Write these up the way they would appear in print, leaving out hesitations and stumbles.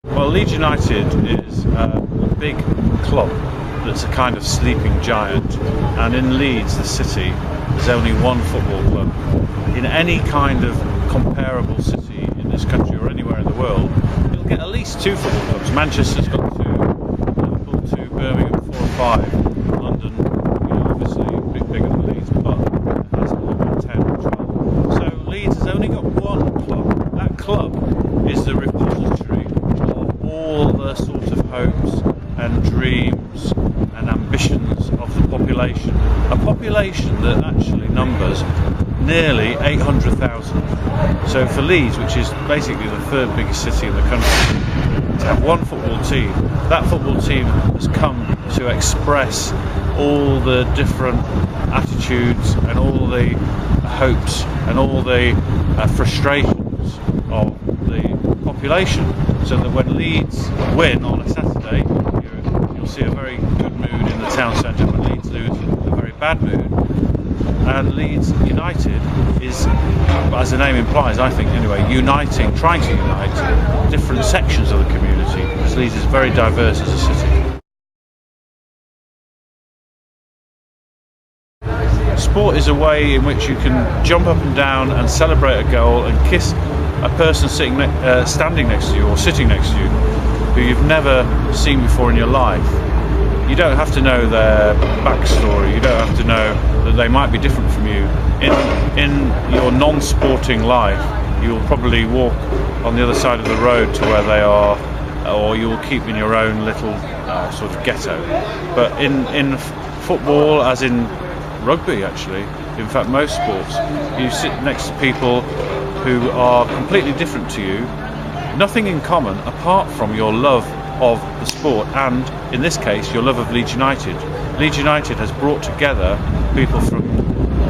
Well, Leeds United is a big club that's a kind of sleeping giant, and in Leeds, the city, there's only one football club. In any kind of comparable city in this country or anywhere in the world, you'll get at least two football clubs. Manchester's got two, Liverpool two, Birmingham 4 or 5, London, obviously a bit bigger than Leeds, but it has about 10 or 12. So Leeds has only got one club. That club is the repository of all the sort of hopes and dreams and ambitions of the population. A population that actually numbers nearly 800,000. So for Leeds, which is basically the third biggest city in the country, to have one football team, that football team has come to express all the different attitudes and all the hopes and all the frustrations of the population, so that when Leeds win on a Saturday, you'll see a very good mood in the town centre. When Leeds lose, a very bad mood. And Leeds United is, as the name implies, I think anyway, trying to unite different sections of the community, because Leeds is very diverse as a city. Sport is a way in which you can jump up and down and celebrate a goal and kiss a person standing next to you or sitting next to you who you've never seen before in your life. You don't have to know their backstory, you don't have to know that they might be different from you. In your non-sporting life, you will probably walk on the other side of the road to where they are, or you will keep in your own little sort of ghetto. But in football, as in rugby actually, in fact most sports, you sit next to people who are completely different to you, nothing in common apart from your love of the sport, and in this case your love of Leeds United. Leeds United has brought together people from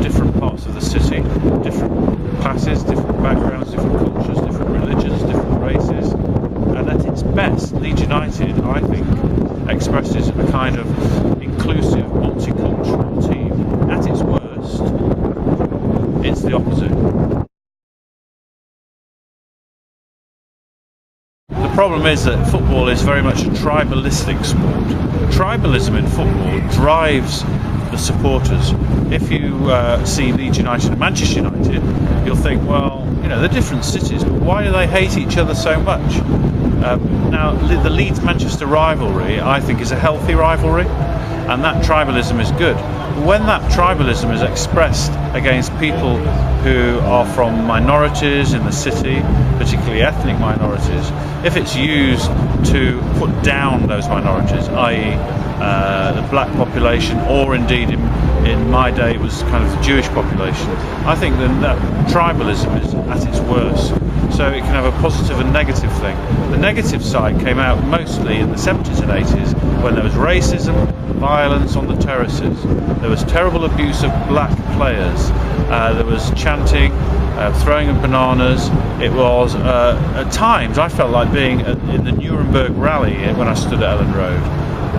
different parts of the city, different classes, different backgrounds, different cultures, different religions, different races, and at its best Leeds United, I think, expresses a kind of inclusive, multicultural team. At its worst, it's the opposite. The problem is that football is very much a tribalistic sport. Tribalism in football drives the supporters. If you see Leeds United and Manchester United, you'll think, well, they're different cities, but why do they hate each other so much? Now, the Leeds-Manchester rivalry, I think, is a healthy rivalry, and that tribalism is good. When that tribalism is expressed against people who are from minorities in the city, particularly ethnic minorities, if it's used to put down those minorities, i.e. The black population, or indeed in my day it was kind of the Jewish population, I think that tribalism is at its worst. So it can have a positive and negative thing. The negative side came out mostly in the 70s and 80s, when there was racism, violence on the terraces, there was terrible abuse of black players, there was chanting, throwing of bananas. It was, at times, I felt like being in the Nuremberg rally when I stood at Ellen Road.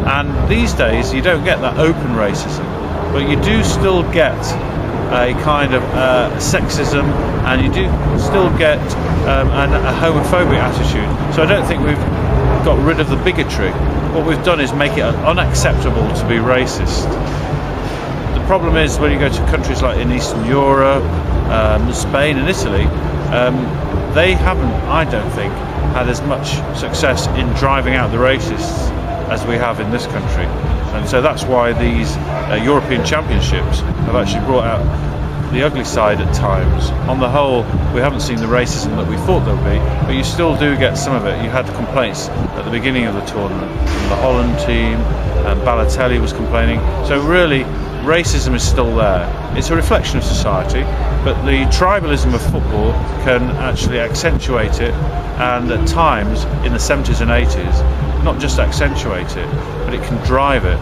And these days you don't get that open racism, but you do still get a kind of sexism, and you do still get a homophobic attitude. So I don't think we've got rid of the bigotry. What we've done is make it unacceptable to be racist. The problem is when you go to countries like in Eastern Europe, Spain and Italy, they haven't, I don't think, had as much success in driving out the racists as we have in this country. And so that's why these European Championships have actually brought out the ugly side at times. On the whole, we haven't seen the racism that we thought there would be, but you still do get some of it. You had complaints at the beginning of the tournament from the Holland team, and Balotelli was complaining. So really, racism is still there. It's a reflection of society, but the tribalism of football can actually accentuate it, and at times in the 70s and 80s, not just accentuate it, but it can drive it.